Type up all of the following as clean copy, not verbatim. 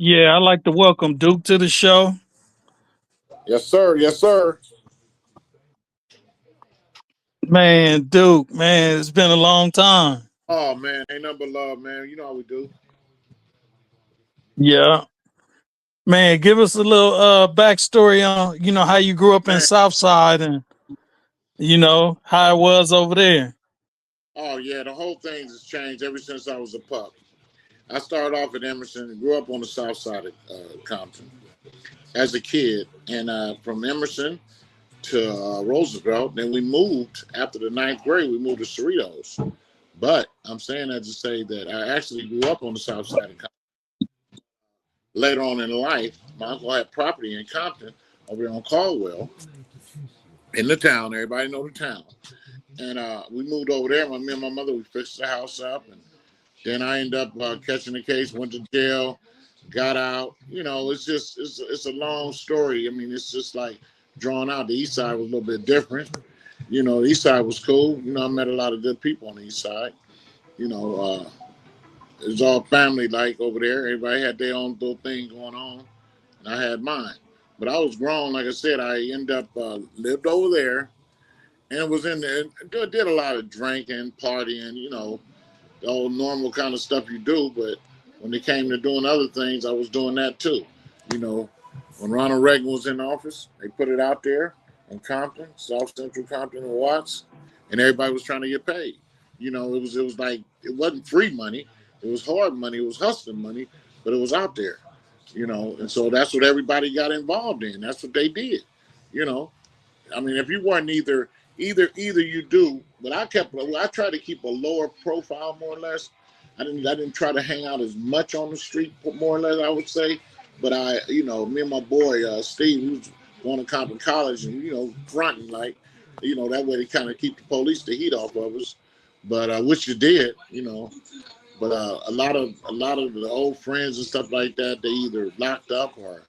Yeah, I'd like to welcome Duke to the show. Yes, sir. Yes, sir. Man, Duke, man, it's been a long time. Oh man, ain't nothing but love, man. You know how we do. Yeah. Man, give us a little backstory on, how you grew up in Man. Southside and how it was over there. Oh yeah, the whole thing has changed ever since I was a pup. I started off at Emerson and grew up on the south side of Compton as a kid, and from Emerson to Roosevelt. Then we moved after the ninth grade. We moved to Cerritos. But I'm saying that to say that I actually grew up on the south side of Compton. Later on in life, my uncle had property in Compton over on Caldwell in the town. Everybody know the town. And we moved over there. Me and my mother, we fixed the house up. And then I ended up catching the case, went to jail, got out. It's a long story. I mean, it's just like drawn out. The east side was a little bit different. The east side was cool. I met a lot of good people on the east side. You know, uh, it was all family like over there. Everybody had their own little thing going on, and I had mine. But I was grown. Like I said, I ended up lived over there and was in there. Did a lot of drinking, partying. The old normal kind of stuff you do. But when it came to doing other things, I was doing that too. You know, when Ronald Reagan was in office, they put it out there in Compton, South Central Compton and Watts, and everybody was trying to get paid. It was like it wasn't free money. It was hard money. It was hustling money, but it was out there. And so that's what everybody got involved in. That's what they did. You know, I mean, if you weren't either you do, but I tried to keep a lower profile more or less. I didn't try to hang out as much on the street more or less. I would say, but me and my boy Steve, who's going to Compton College, and fronting like, that way to kind of keep the police the heat off of us. But which you did. But a lot of the old friends and stuff like that, they either locked up or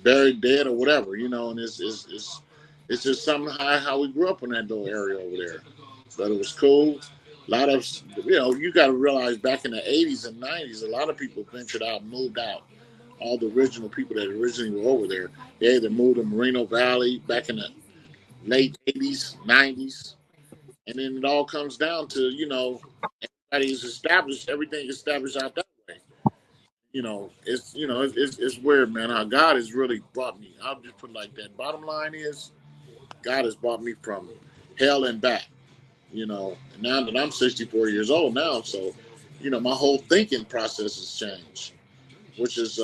buried dead or whatever, and it's just something how we grew up in that little area over there. But it was cool. A lot of you got to realize back in the 80s and 90s, a lot of people ventured out, moved out. All the original people that originally were over there, they either moved to Moreno Valley back in the late 80s, 90s, and then it all comes down to everybody's established, everything established out that way. It's weird, man. How God has really brought me. I'll just put it like that. Bottom line is, God has brought me from hell and back. And now that I'm 64 years old now, so my whole thinking process has changed, which is,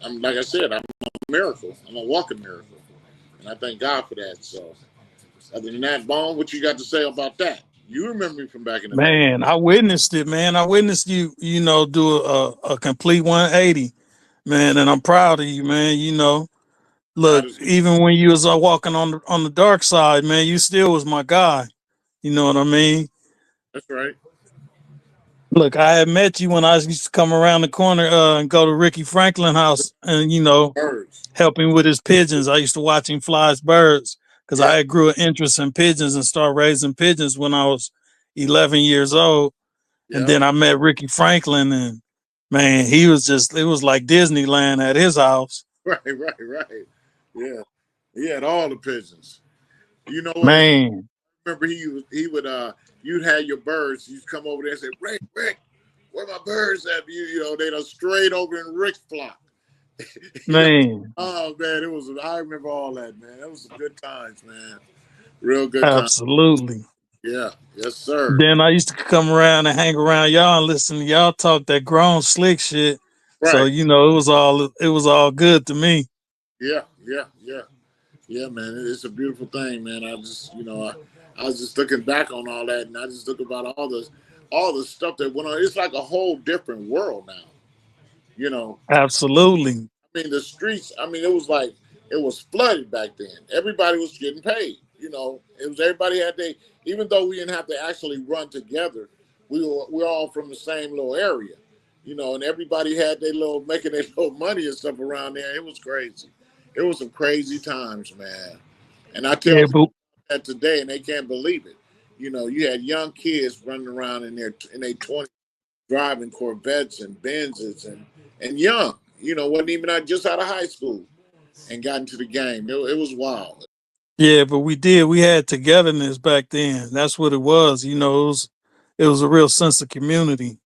I'm like I said, I'm a miracle. I'm a walking miracle, and I thank God for that. So, other than that, Bone, what you got to say about that? You remember me from back in the day. Man, I witnessed it, man. I witnessed you, do a complete 180, man, and I'm proud of you, man. God Look, is even when you was walking on the dark side, man, you still was my guy. You know what I mean? That's right. Look, I had met you when I used to come around the corner and go to Ricky Franklin house and Birds. help him with his pigeons. I used to watch him fly his birds because Yeah. I had grew an interest in pigeons and started raising pigeons when I was 11 years old. And Yeah. then I met Ricky Franklin, and man, it was like Disneyland at his house. Right. Right. Right. Yeah. He had all the pigeons. You know what? Man, Remember he would you'd have your birds. You'd come over there and say, Rick, where my birds at? They'd have strayed over in Rick's flock. you know, man, oh man, I remember all that, man. That was some good times, man. Real good times. absolutely. Yeah, yes, sir. Then I used to come around and hang around y'all and listen to y'all talk that grown slick shit. So Right. it was all good to me. Yeah, yeah, yeah. Yeah, man. It's a beautiful thing, man. I was just looking back on all that, and I just look about all the stuff that went on. It's like a whole different world now. You know, Absolutely. I mean, the streets. I mean, it was flooded back then. Everybody was getting paid. It was everybody had they. Even though we didn't have to actually run together, we're all from the same little area. And everybody had their little making their little money and stuff around there. It was crazy. It was some crazy times, man. And I tell Yeah, people but that today, and they can't believe it. You had young kids running around in their 20s driving Corvettes and Benzes and young. wasn't even just out of high school and got into the game. It was wild. Yeah, but we did. We had togetherness back then. That's what it was. It was a real sense of community.